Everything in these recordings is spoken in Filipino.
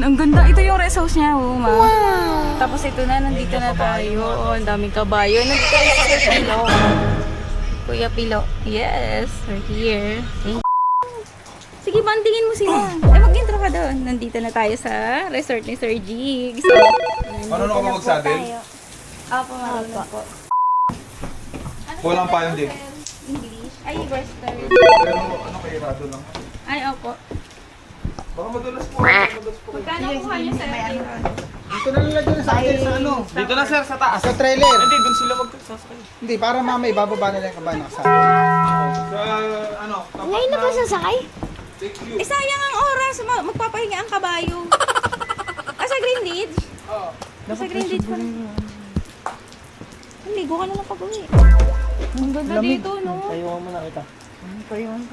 Ang ganda. Ito yung rest house niya, oh, ma. Wow. Tapos ito na, nandito na tayo. Oh, ang daming kabayo. Nandito tayo sa Kuya Pilo. Kuya Pilo. Yes, we're here. Thank you. Sige, bandingin mo sila. Ay, mag-intro ka doon. Nandito na tayo sa resort ni Sir Jigs. Marunong ka ba magsadel? Opo, marunong po. Kulang pa yun, Dick. English. Ay, western. Pero ano kayo, rado lang. Ay, opo. Baka madulas po. Madulas po. Magkano kuha niyo, Sir? Dito na nilagyan na sa atin sa ano. Dito na sir, sa taas. Sa trailer. Hindi, dun sila magsasakay. Hindi, para mamay bababa nila yung kabayan sa atin. Sa ano, tapat Ngayon na ba sasakay? Take view. Eh, sayang ang oras. Magpapahinga ang kabayo. Sa Green Ridge? Oo. Sa Green Ridge pa rin. Ligo ka na lang pag-uwi. Ang ganda dito, no? Tayuan mo na kita.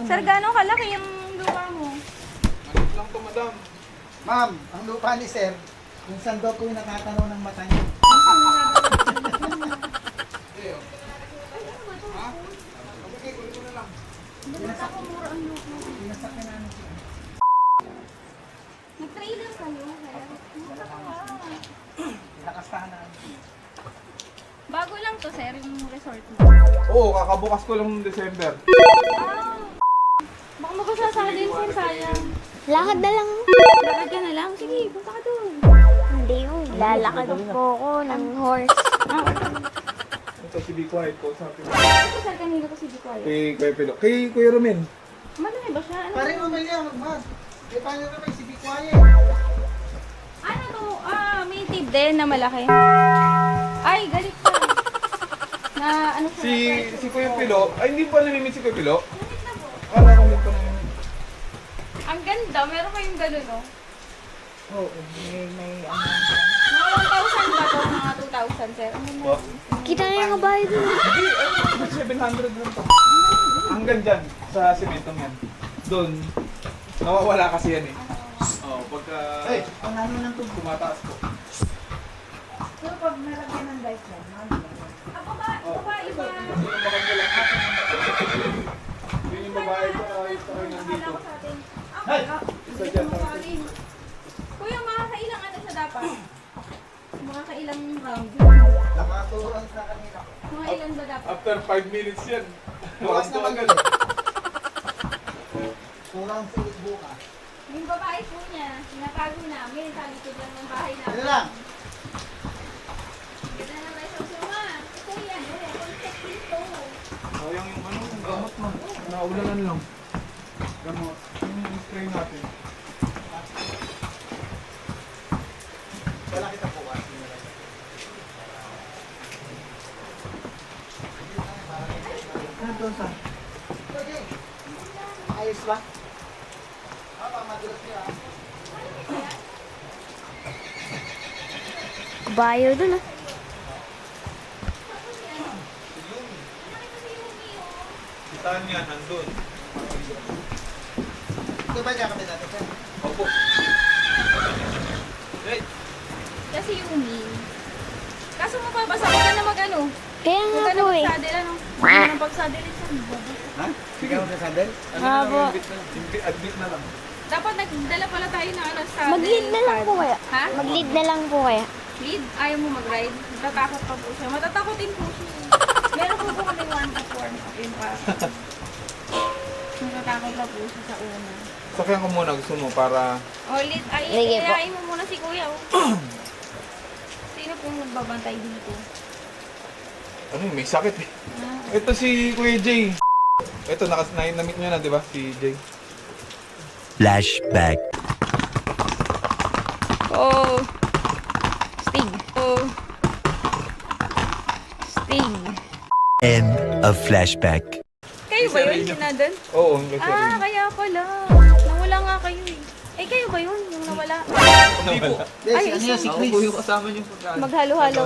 Sir, gano'ng kalaki yung lupa mo? Malit lang to, madam. Ma'am, ang lupa ni sir, kung saan daw po yung nakatanaw ng mata niya. Nag-trailer kayo. Nakastahan na. Bago lang to, sir, yung resort mo. Oo, kakabukas ko lang ng December. Ah, baka magsasalin, sir, sayang. Lakad na lang. Lakad ka na lang. Sige, punta ka doon. Hindi yun. Lalakad po ako ng horse. Ito si Be Quiet ko, sabi ko. Ito, sir, kanina ko si Bikoy. Kay Kuya Pilo. Kay Kuya Romen. Malaki ba siya? Ano? Paring mamaya, magmahal. Eh, paano naman si Be Quiet? Ano to? May tip din na malaki. Ay, galit ka. Na ano siya? Si Kuya Pilo. Ay, hindi pa namimit si Kuya Pilo. Namit na po. Kala ko hindi pa namimit. Ang ganda. Meron kayong gano'n, no? Oo, may Mga 1,000 ba to? Mga 2,000, sir? Ano na? Kita na yung kabayo dun. Hindi, 700 lang to. Hanggang dyan, sa sementong yan. Doon, nawawala kasi yan eh. Oo, pagka ang ano ng tubig. tumataas po. So, pag nalagyan ng dice yan, ako ba? Iba. Yun yung babae ko, ayos ko kayo nandito. Akala ko sa atin. Hey! Isa dyan, Kuya, makakailang ano sa dapat? Makakailang round? Nakaturan sa kanila. Mga ilan ba dapat? after 5 minutes yan. Bukas Walang naman agad. yun. Kulang sa bukas. Yung babae po niya, sinatago namin sa likod lang ng bahay Ano namin. lang? Ganda na may susuma. Ito yan, concept dito. Sayang yung ano, yung gamot mo. Naulanan lang. Gamot. Yung spray natin. Wala kita bukas. Nandun sa? Ayos ba? Madulas niya. Kabayo dun ah. Saan yan? Nandun. Ito ba niya kami natin, sir? Opo. Hey! Kasi Yumi. Kaso mo pa, basta huwag ka na mag-ano. Kaya Huwag nga ka na po eh. magsadel, ano? Huwag ka na pagsadel sa Ha? Sige mo sa sandal? Ano Ah, na po. lang, invite na lang. Admit na lang. Dapat nagdala pala tayo ng ano sa... Mag-lead na lang po kaya. Ha? Mag-lead na lang po kaya. Lead? Ayaw mo mag-ride? Natatakot pa po siya. Matatakotin po siya. Meron po kami 1 to 4. Yun pa. Natatakot na po siya sa una. Sakyan ko muna, gusto mo para... O, lead. Ay, Sige po. ayayin mo muna si kuya. Oh. Sino pong magbabantay dito? Ano yun, may sakit eh. Ah. Ito si Kuya Jay. Ito, na-meet nyo na, di ba? Si Jay. Flashback. Oh. Sting. Oh. Sting. End of flashback. Kayo ba yun, sinadon? Oo, hindi siya rin. Kaya pala. Nawala nga kayo eh. Eh, kayo ba yun? Yung nawala? Hindi po. Ay, Ano yan, si Ako Chris? po yung kasama niyo pagkaan. Maghalo-halo.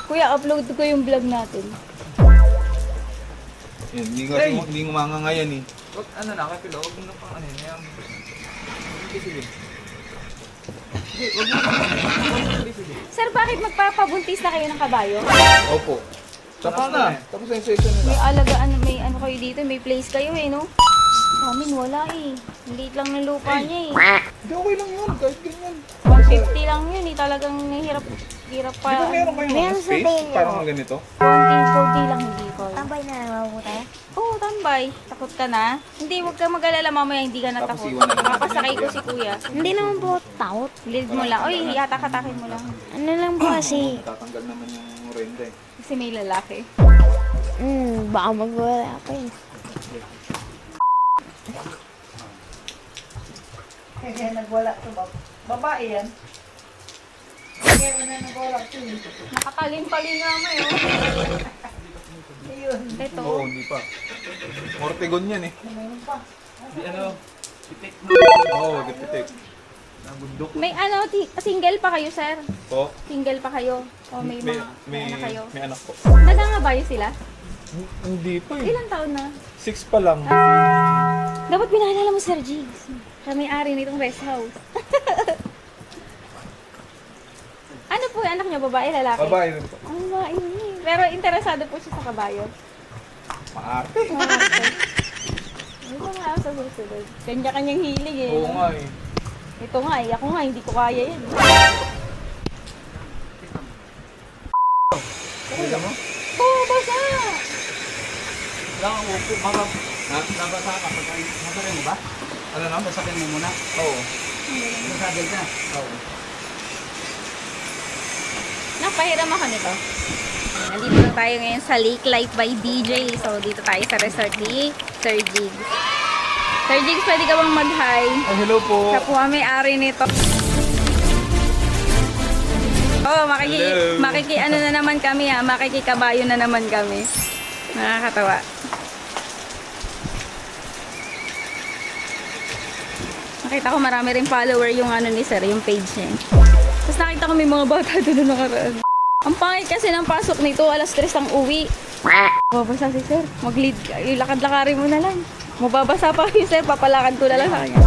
Kuya, upload ko yung vlog natin. Yan, hindi ngumanga ngayon eh. Wag, ano na, kay Pilo, huwag mo na pang ano yun. Sige. Sir, bakit magpapabuntis na kayo ng kabayo? Opo. Tapos na. Tapos na yung session May nila. alagaan, may ano kayo dito, may place kayo eh, no? Sa amin wala eh. Liit lang ng lupa niya eh. Hindi, okay lang yun, kahit ganyan. 150 lang yun eh. Talagang hirap pa. Di ba meron kayong Meron sa space? tail Parang mo. ganito? Konti lang hindi ko. Tambay na naman po tayo. Oo, tambay. Takot ka na? Hindi, huwag ka mag-alala mamaya, hindi ka Tapos natakot. iwan na lang. Mapasakay ko si kuya. Hindi naman po takot. Lead mo lang. Uy, hatak-hatakin mo lang. Ano lang po kasi, Natatanggal naman yung renda eh. Kasi may lalaki. baka magwala pa eh. Kaya nagwala ito. Babae yan. Kaya na nagwala ito. Nakakalim-palim nga mo yun. Ayun. Ito. Oo, hindi pa. Mortegon yan eh. Mayroon pa. Di ano? Pitik. Oo, pitik. Nabundok. May ano, single pa kayo, sir? Po. Single pa kayo? O may mga may anak kayo? May anak po. Nagangabayo sila? Hindi pa eh. Ilang taon na? 6 pa lang. Dapat pinaalala mo, Sir Jigs. Siya may-ari nitong rest house. Ano po yung anak niyo? Babae, lalaki? Babae rin po. Ang babae. Pero interesado po siya sa kabayo. Maarte. Hindi ko nga sa susunod. Kanya-kanyang hilig eh. Oo nga eh. Ito nga eh. Ako nga, hindi ko kaya yan. Kaya mo? Oo, basa! Lang ang upo. Nabasa ka. Nasarin mo ba? Ano na? Nasarin mo muna. Oo. Nasarin ka. Oo. Napahiram ako nito. Nandito lang tayo ngayon sa Lake Life by DJ. So, dito tayo sa resort ni Sir Jigs. Sir Jigs, pwede ka bang mag-hi? Ay, hello po. Siya po ang may-ari nito. Oh, Hello. ano na naman kami ha. Makikikabayo na naman kami. Nakakatawa. Nakita ko marami rin follower yung ano ni Sir, yung page niya. Tapos nakita ko may mga bata doon nakaraan. Ang pangit kasi ng pasok nito, alas 3 ang uwi. Mababasa si Sir. Mag-lead ka. Lakad-lakarin mo na lang. Mababasa pa si Sir, papalakad ko na lang sa kanya.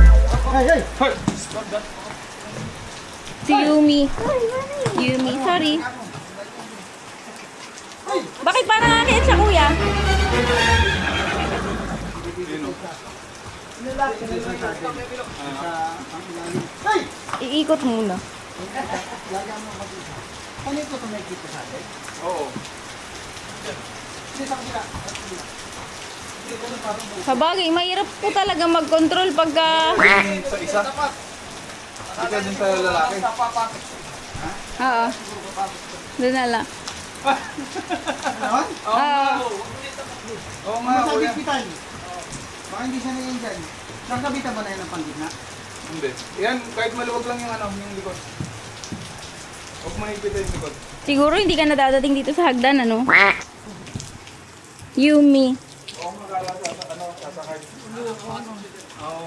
Ay, ay. Hoy! Si Yumi. Yumi, sorry. Bakit parang akin siya, kuya? Iikot muna. Ano ito ito may kita sa atin? Oo. Sa bagay, mahirap po talaga mag-control pagka... Sa isa. Ika dun sa lalaki. Oo. Doon na lang. Ano? Oo. Oo nga, Ano sa kuya. bispitan? Baka hindi siya na yan dyan. Nakabitan ba na yan ang panggitna? Hindi. Yan, kahit maluwag lang yung ano, yung likod. Huwag mahigpit yung likod. Siguro hindi ka nadadating dito sa hagdan, ano? Yumi. Oo, makakala sa ano, sasakay. Oo.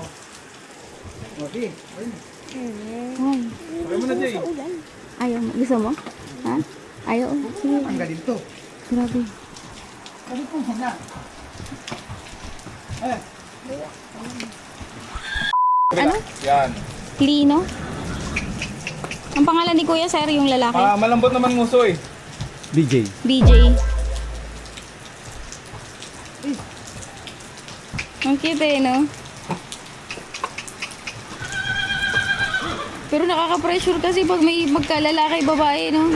Okay. Ayun. Ay, Sabi mo na, Jay. ayaw mo. Gusto mo? Ha? Ayaw. Sige. Ang galing to. Grabe. Galing po muna. Eh. Ano? Yan. Lino? Ang pangalan ni Kuya Sir, yung lalaki? Malambot naman nguso eh. BJ. BJ. Ang cute eh, no? Pero nakaka-pressure kasi pag may magkalalaki babae, no?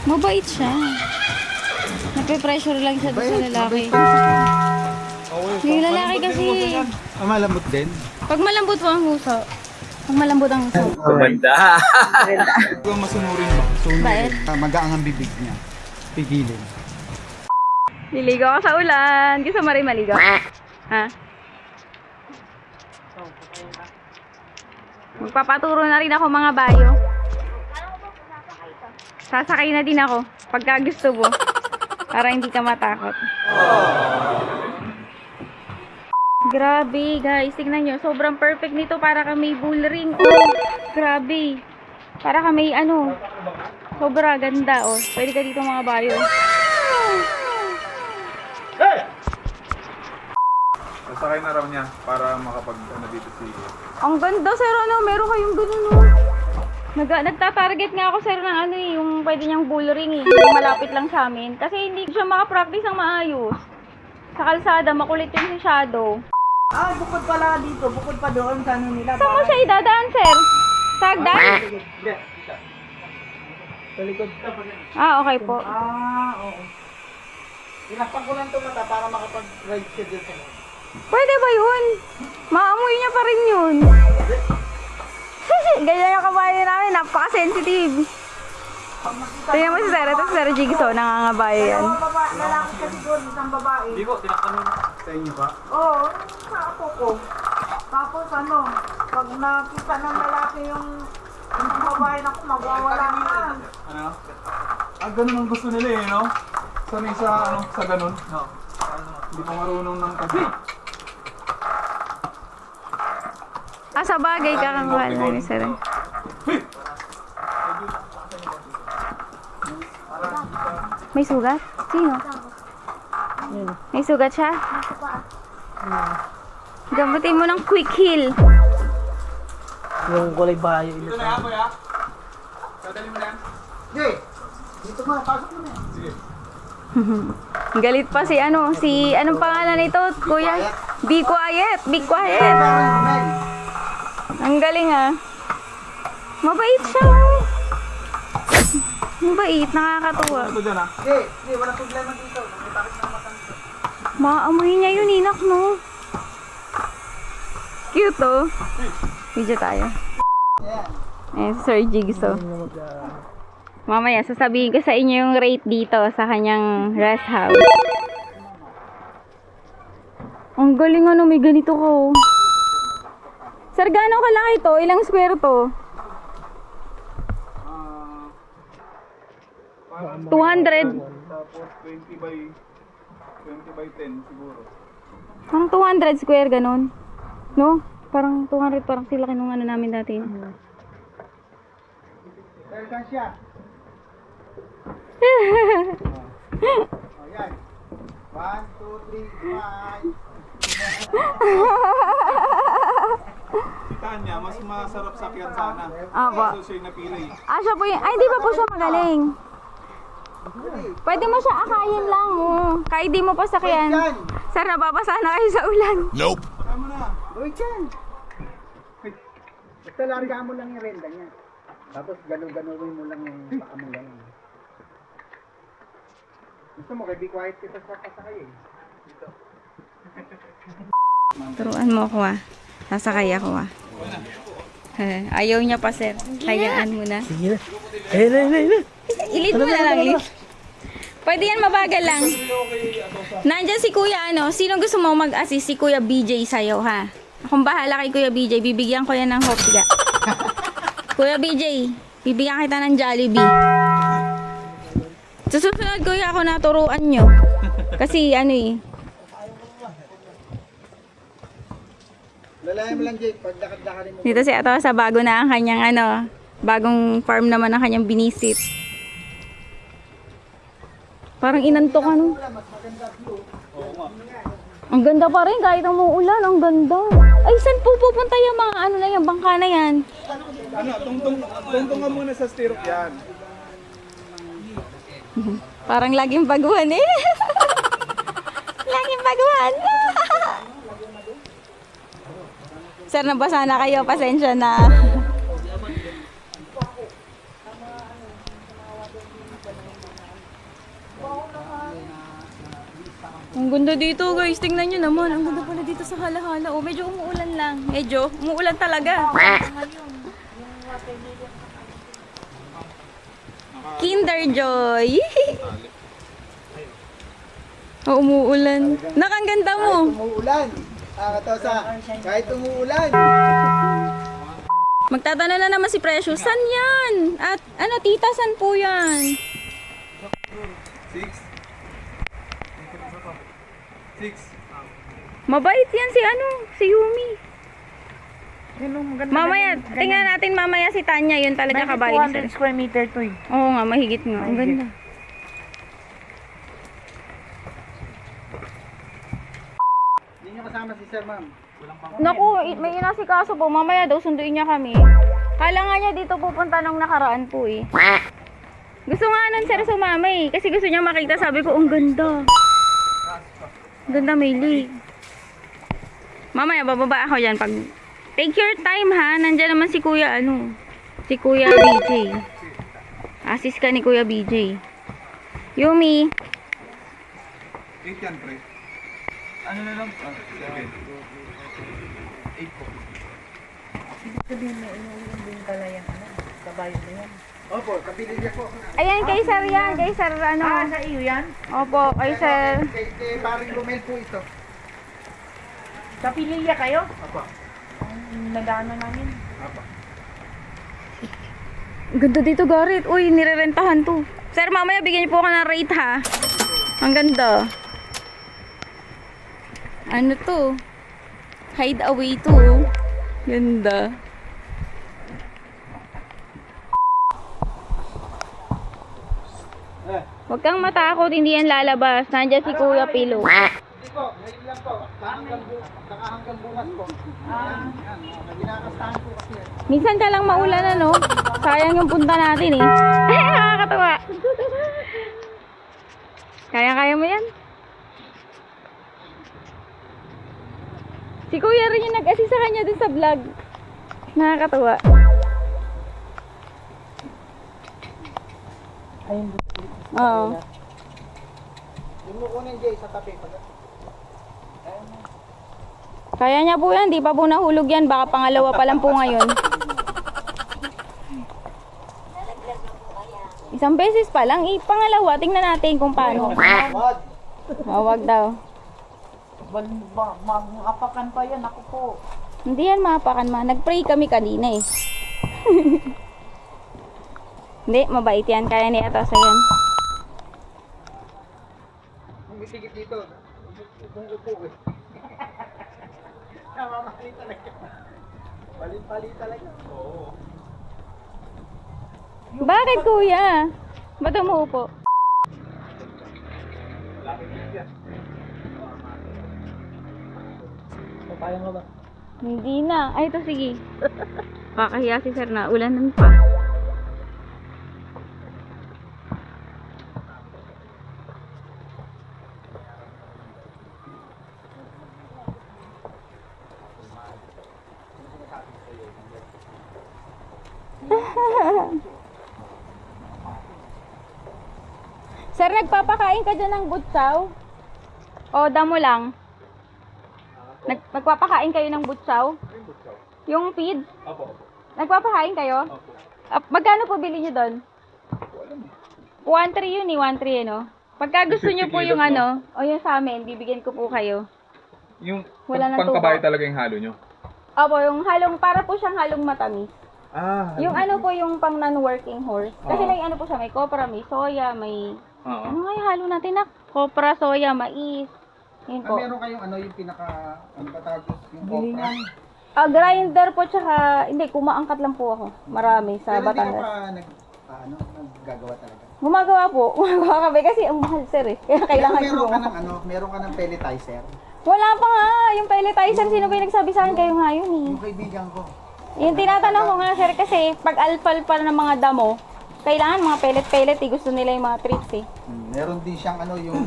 Mabait siya. Nape-pressure lang siya doon sa lalaki. Yung lalaki kasi, Malambot din. pag malambot po ang huso, pag malambot ang huso, Huwag masunurin ba? Bakit? Magaang ang bibig niya. Pigilin. Liligo ako sa ulan. Gusto mo rin maligo? Ha? Magpapaturo na rin ako mga bayo. Sasakay na din ako pagka gusto mo. Para hindi ka matakot. Grabe guys, tingnan nyo. Sobrang perfect nito para ka may bull ring. Oh, grabe. Para ka may ano. Sobra ganda. Oh, pwede ka dito mga bayo. Sasakay na raw niya para makapag ano dito si... Ang ganda, sir, ano, meron kayong ganun, no? Nagta-target nga ako, sir, ng ano eh, yung pwede niyang bull ring eh, yung malapit lang sa amin. Kasi hindi siya makapractice ng maayos. Sa kalsada, makulit yung si Shadow. Ah, bukod pala dito. Bukod pa doon sa ano nila. Saan mo siya idadaan, sir? Sa hagdan? Hindi, dito. Sa likod. Ah, okay po. Ah, oo. Tinakpan ko lang ito mata para makapag-ride siya dyan sa loob. Pwede ba yun? Maamoy niya pa rin yun. Ganyan yung kabayo namin, napaka-sensitive. Tingnan mo si Sir, ito si Sir Jigsaw, nangangabayo yan. Dalawang babae, lalaki kasi doon, isang babae. Hindi ko, tinakpan mo sa inyo ba? Oo, sa apo ko. Tapos ano, pag nakita ng lalaki yung babae na ko, magwawala na. Ano? Ah, ganun ang gusto nila eh, no? Sanay sa, ano, sa ganun. No. Hindi pa marunong ng tabi. Ah, sa bagay ka kang wala ni Sir. May sugat? Sino? May sugat siya? Gamutin mo ng quick heal. Yung kulay bayo. Ito na yan, kuya. Dadali mo na yan. Hindi, dito mo, pasok mo na yan. Sige. Galit pa si ano, anong pangalan nito, kuya? Be quiet, be quiet. Ang galing ah. Mabait siya. Mabait, nakakatuwa. Ito dyan, ha? Hindi, walang problema dito. Nagtakit na mata nito. Maamoy niya yun, inak, no? Cute, oh. Video tayo. Ayan, si Sir Jigsaw. Mamaya, sasabihin ko sa inyo yung rate dito sa kanyang rest house. Ang galing ano, may ganito ko. Sir, gano'ng kalaki to? Ilang square to? 200. Tapos 20 by 10 siguro. Parang 200 square, ganun. No? Parang 200, parang sila kinung ano namin dati. Welcome siya. Ayan. 1, 2, 3, 5. Si Tanya, mas masarap sakyan sana. Apo. Kaso siya'y napili. Ah, siya po yun. Ay, di ba po siya magaling? Pwede mo siya akayin lang, oh. Kahit di mo pa sakyan. Sir, nababasa na kayo sa ulan. Nope. Tama na. Uy, dyan. Basta larga mo lang yung renda niya. Tapos gano'n-gano'n mo lang yung paa mo lang. Gusto mo, kay be quiet kita sa pasakay eh. Turuan mo ako, ah. Sasakay ako, ah. Ayaw niya pa, sir. Hayaan mo na. Sige na. Ayun. Ilit mo na lang, ilit. Pwede yan, mabagal lang. Nandyan si Kuya, ano, sino gusto mo mag-assist? Si Kuya BJ sa'yo, ha? Akong bahala kay Kuya BJ, bibigyan ko yan ng hopga. Kuya BJ, bibigyan kita ng Jollibee. Sa susunod, Kuya, ako naturuan nyo. Kasi, ano eh. Lalayan mo lang, Jake. Pag dakad-dakarin mo. Dito si Ato sa bago na ang kanyang, ano, bagong farm naman ang kanyang binisit. Parang inantok, ano. Ang ganda pa rin kahit umuulan, ang ganda. Ay, saan po pupunta yung mga ano na yan, bangka na yan? Ano, tungtong nga muna sa stirrup yan. Parang laging baguhan eh. Laging baguhan. Sir, nabasa na kayo, pasensya na. Ang ganda dito guys, tingnan nyo naman. Ang ganda pala dito sa Hala-Hala. Oh, medyo umuulan lang. Medyo, umuulan talaga. Kinder Joy. Oh, umuulan. Nakang ganda mo. Umuulan. Katosa, kahit umuulan. Magtatanong na naman si Precious. San yan? At ano, tita, san po yan? 6. Mabait yan si ano, si Yumi. Mamaya, tingnan natin mamaya si Tanya. Yun talaga kabayo. 200 square meter to eh. Oo nga, mahigit nga. Ang ganda. Hindi nyo kasama si Sir, ma'am. Naku, may inasikaso po. Mamaya daw sunduin niya kami. Kala nga niya dito pupunta nung nakaraan po eh. Gusto nga nun sir sumama eh. Kasi gusto niya makita. Sabi ko, ang ganda. Ganda, Maylee. Mamaya, bababa ako dyan. Pag... Take your time, ha? Nandyan naman si Kuya, si Kuya BJ. Assist ka ni Kuya BJ. Yumi. 8 yan, pre. Ano na lang? 7. 8 po. Opo, kabili niya po. Ayan, kay Sir yan. Kay Sir, Sa iyo yan? Opo, kay Sir. Kay paring Romel po ito. Sa Pililya kayo? Opo. Nagano namin. Opo. Ganda dito, Garrett. Uy, nirerentahan to. Sir, mamaya bigyan niyo po ako ng rate, ha? Ang ganda. Ano to? Hideaway to. Ganda. Huwag kang matakot, hindi yan lalabas. Nandiyan si Kuya Pilo. Hindi po, ngayon lang po. Nakahanggang bukas po. Ginakastahan po kasi yan. Minsan ka lang maulan, ano? Sayang yung punta natin, eh. Nakakatawa. Kaya mo yan? Si Kuya rin yung nag-assist sa kanya dun sa vlog. Nakakatawa. Oo. Yung mo kunin, Jay, sa tabi. Kaya niya po yan, di pa po nahulog yan. Baka pangalawa pa lang po ngayon. Isang beses pa lang, pangalawa, tingnan natin kung paano. Wag daw. Mag-apakan pa yan, ako po. Hindi yan mapakan ma. Nag-pray kami kanina eh. Hindi, mabait yan. Kaya ni Atosa yan. Umisigit dito. Kung upo eh. Namamali talaga. Palit-palit talaga. Oo. Bakit kuya? Ba't umuupo? Papayang ka ba? Hindi na. Ay, ito sige. Kakahiya si sir na. Ulanan pa. Sir, nagpapakain ka dyan ng butsaw? O, damo lang? Nagpapakain kayo ng butsaw? Yung feed? Opo. Nagpapakain kayo? Opo. Magkano po bili nyo doon? 1.3 yun eh, 1.3 no? Pagka gusto nyo po 50 yung kilos, no? o yung sa amin, bibigyan ko po kayo. Yung Wala ng pangkabayo tubo. talaga yung halo nyo? Opo, yung halong, para po siyang halong matamis. Ah, Yung ano po yung pang non-working horse. Kasi Oo. may ano po siya, may kopra, may soya, may... Oo. Ano nga yung halo natin na? Kopra, soya, mais. Yun po. Meron kayong ano yung pinaka ano ba tawag doon? Yung okra. Grinder po tsaka, hindi, kumaangkat lang po ako. Marami sa Pero hindi ka Batangas. pa naggagawa talaga. Gumagawa po. Gumagawa kami kasi ang mahal sir eh. Kaya kailangan Meron ko. ka ng meron ka ng pelletizer. Wala pa nga. Yung pelletizer, sino ba yung nagsabi sa akin kayo nga yun eh. Yung kaibigan ko. Yung tinatanong ko nga sir kasi pag alfalfa ng mga damo, kailangan mga pellet-pellet eh. Gusto nila yung mga treats eh. Meron din siyang ano yung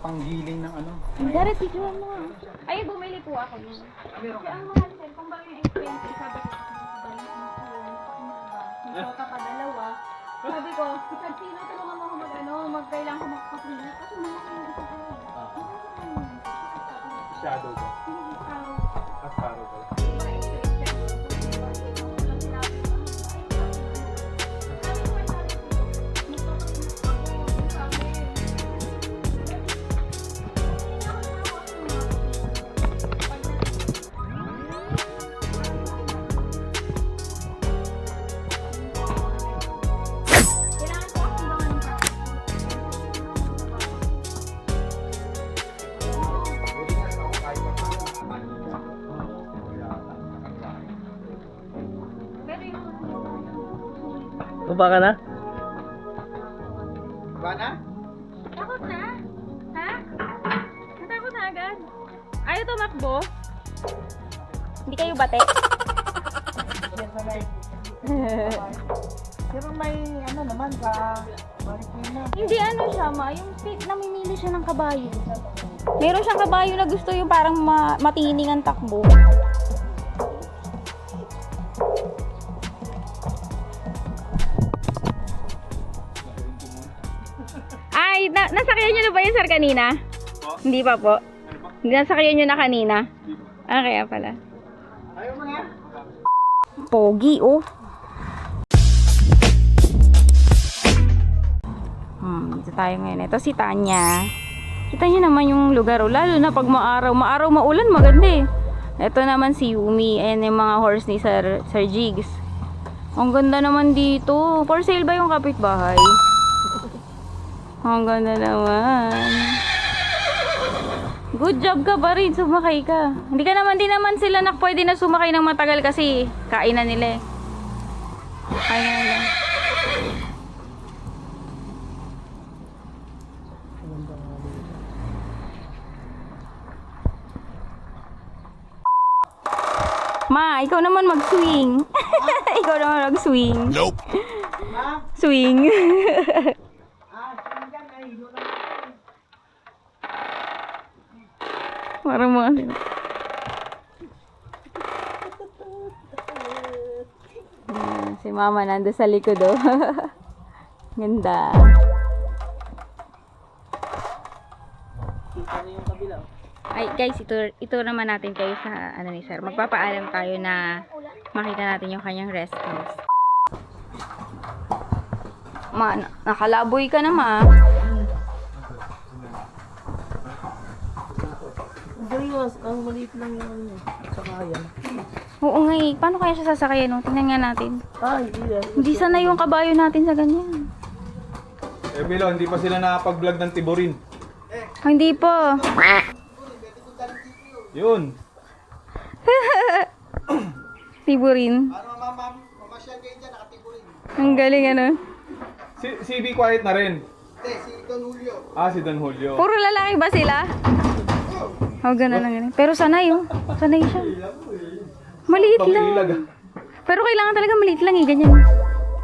panggiling ng ano. Garrett, picturean mo nga. Ay, bumili po ako nun. Kasi ang mahal sir, kung ba yung expensive, sabi ko, Ito pa dalawa. Sabi ko, sino tulungan mo ako magkailangan ko magpapaklina. Kasi malaki yung isa ko. Shadow ba? Asparrow ba? Baba ka na? Ba na? Takot na? Ha? Natakot na agad? Ayaw tumakbo? Hindi kayo bate? Pero may ano naman sa Marikina. Hindi ano siya ma, yung namimili siya ng kabayo. Meron siyang kabayo na gusto yung parang matining ang takbo. Ay, nasakyan nyo na ba yun, sir, kanina? Hindi pa po. Nasakyan nyo na kanina? Ah, kaya pala. Pogi, oh. Dito tayo ngayon. Ito si Tanya. Kita nyo naman yung lugar, oh. Lalo na pag maaraw. Maaraw, maulan, maganda eh. Ito naman si Yumi. Ayan yung mga horse ni Sir Jigs. Ang ganda naman dito. For sale ba yung kapitbahay? Ang ganda naman. Good job ka pa rin, sumakay ka. Hindi ka naman, di naman sila pwede na sumakay ng matagal kasi kainan nila eh. Kainan nila. Ma, ikaw naman mag-swing. Ikaw naman mag-swing. Nope. Swing. Parang mga sila. Si mama nando sa likod, oh. Ganda. Ay guys, ito naman natin kayo sa ano ni sir. Magpapaalam tayo na makita natin yung kanyang rest house. Ma, nakalaboy ka na, ma. Ang maliit lang yung sakayan. Oo nga eh. Paano kaya siya sasakayan, no? Tingnan nga natin. Hindi yan. Hindi sana yung kabayo natin sa ganyan. Eh, Bilo, hindi pa sila nakapag-vlog ng Tiburin. Hindi pa. Yun. Tiburin. Ang galing, ano? Si B Quiet na rin. Si Don Julio. Ah, si Don Julio. Puro lalaki ba sila? Oh, gano'n lang ganun. Pero sanay, oh. Sanay siya. Maliit lang. Pang-ilag. Pero kailangan talaga maliit lang eh, ganyan.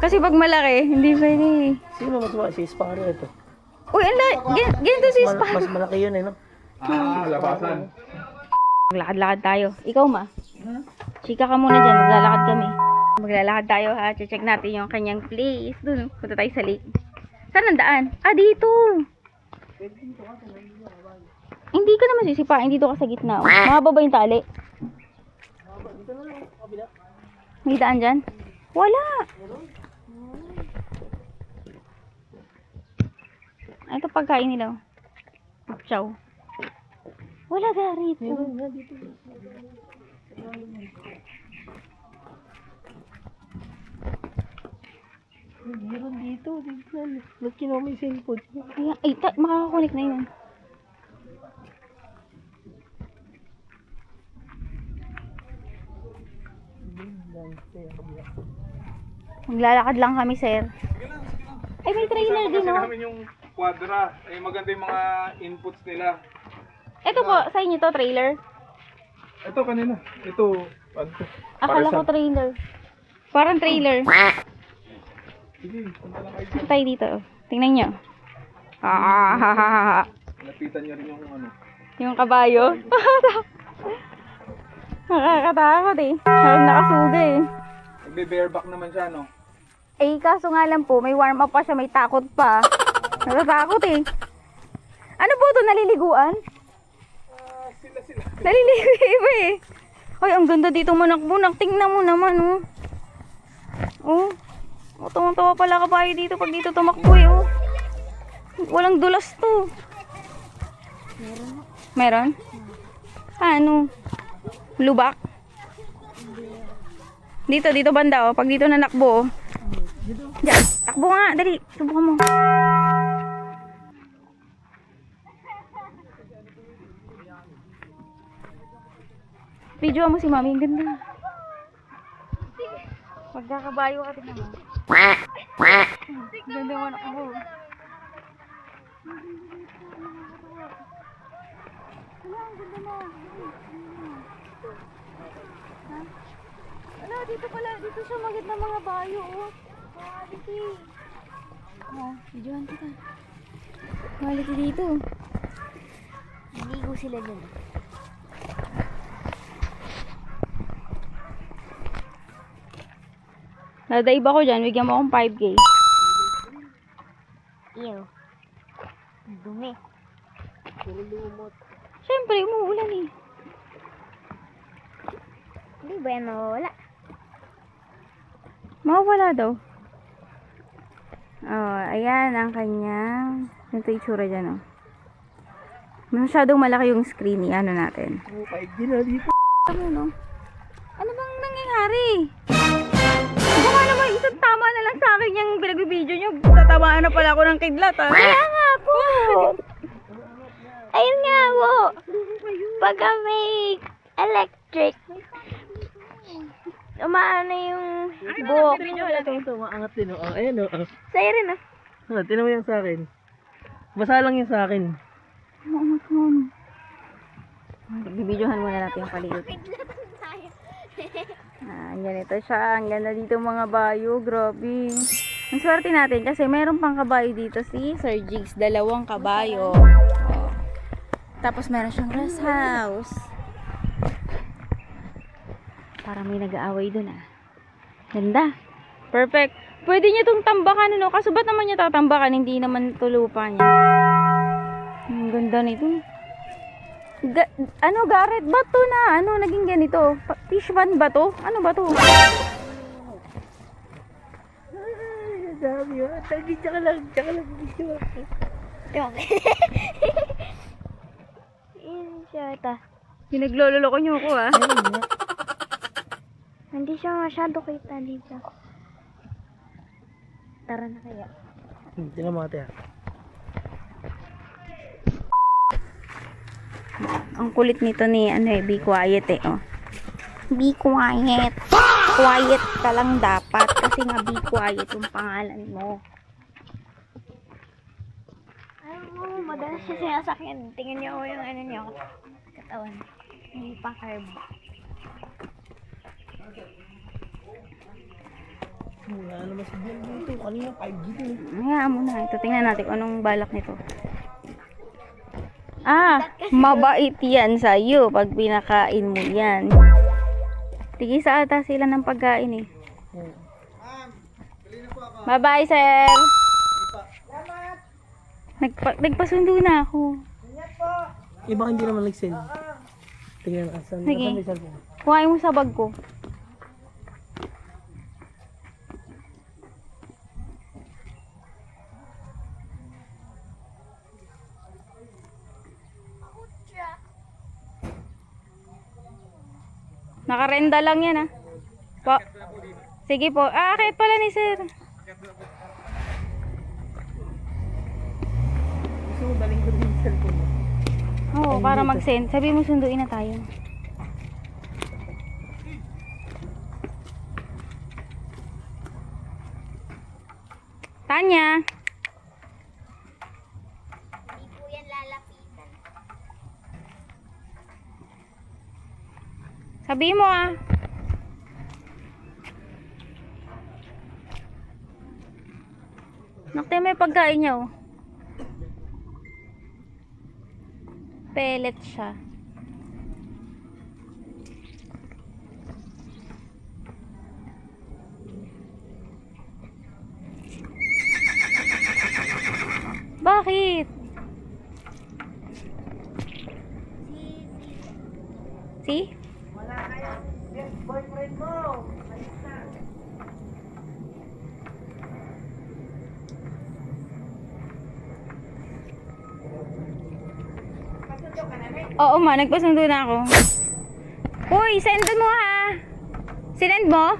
Kasi pag malaki, hindi pwede eh. Sino mas malaki? Si Sparrow ito. Uy, ganito si Sparrow. Mas malaki yun eh, no? Ah, labasan. Maglakad-lakad tayo. Ikaw, ma. Chika ka muna dyan. Maglalakad kami. Maglalakad tayo, ha. Check natin yung kanyang place. Doon, punta tayo sa lake. Saan ang daan? Ah, dito. Hindi ka naman sisipain. Dito ka sa gitna. Oh. Mahaba ba yung tali? May daan dyan? Wala. Ito pagkain nila. Chow. Wala garit. Meron dito. Ba't kinuha mo yung cellphone? Ay, makakakunik na yun. Maglalakad lang kami, sir. Ay, may trailer din, Kasi no? namin yung quadra. Eh, maganda yung mga inputs nila. Ito po, sa inyo to, trailer. Ito kanina. Ito. Akala ko trailer. Parang trailer. Sige, punta lang kayo. Ito tayo dito. Tingnan nyo. Ah, Lapitan nyo rin yung ano. yung kabayo. Nakakatakot eh. Parang nakasuga eh. Nagbe-bareback naman siya, no? Eh, kaso nga lang po, may warm up pa siya, may takot pa. Natatakot eh. Ano po ito? Naliliguan? Sila. Naliligo iba eh. Ay, ang ganda dito manak-bunak. Tingnan mo naman, oh. Oh. Oh, tumatawa pala kabayo dito pag dito tumakbo eh, oh. Walang dulas to. Meron? Ano? Lubak? Dito banda, oh. Pag dito nanakbo, oh. Diyan, takbo nga. Dali, subukan mo. Video mo si mami, ang ganda. Magkakabayo ka din naman. Ganda mo anak mo. Ano, dito pala, dito siya magit ng mga bayo, oh. Quality. Oh, videohan kita. Quality dito. Ligo sila dun. Nadaib ako dyan, bigyan mo akong 5K. Ew. Dumi. Siyempre, umuulan eh. Hindi ba yan mawawala? Mawawala daw. Oh, ayan ang kanyang... Ito itsura dyan, oh. Masyadong malaki yung screen ni ano natin. Ano, no? Ano bang nangyayari? Baka naman isang tama na lang sa akin yung pinagbibideo nyo. Tatamaan na pala ako ng kidlat, ha? Kaya nga po! Ayun nga po! Pagka may electric, umaano yung buhok. Ito, maangat din. Oh, ayan o. Oh. Sa'yo rin ah. Tinan mo yan sa akin. Basa lang yan sa akin. Bibidyohan muna natin yung paligid. Ganito siya. Ang ganda dito mga bayo. Grabe. Ang swerte natin kasi meron pang kabayo dito si Sir Jigs. 2 kabayo. Oh. Tapos meron siyang rest house. Parang may nag-aaway dun ah. Ganda. Perfect. Pwede niya itong tambakan, ano? Kaso ba't naman niya tatambakan? Hindi naman tulupa niya. Ang ganda nito. Ano, Garrett? Ba't to na? Ano, naging ganito? Fish pan ba to? Ano ba to? Dami o. Tsaka lang. Yun siya ata. Pinagloloko niyo ako ah. Hindi siya masyado kita dito. Tara na kaya. Tingnan mo ate. Ang kulit nito ni be quiet eh, oh. Be quiet. Quiet ka lang dapat kasi nga be quiet yung pangalan mo. Ayaw mo, madalas siya sinasakyan. Tingnan niyo ako yung ano niya, katawan. Hindi pa curve. Wala naman si Bian dito. Kanina 5G din. Hayaan mo na. Ito, tingnan natin kung anong balak nito. Mabait yan sa'yo pag pinakain mo yan. Tigisa ata sila ng pagkain eh. Bye-bye, sir. Nagpasundo na ako. Baka hindi naman nag-send. Tingnan na. Saan Sige. may cellphone? Kuhain mo sa bag ko. Nakarenda lang yan ah. Po. Sige po. Akit pala ni sir. Gusto mo daling ko din yung cellphone mo. Oo, para mag-send. Sabi mo sunduin na tayo. Tanya. Hindi po yan lalapitan. Sabi mo ah. Nakte, may pagkain niya oh. Pellet siya. Bakit? Si? Wala kayong boyfriend mo. Alis na. Pasundo ka na rin. Oo ma, nagpasundo na ako. Uy, send mo ha. Sinend mo?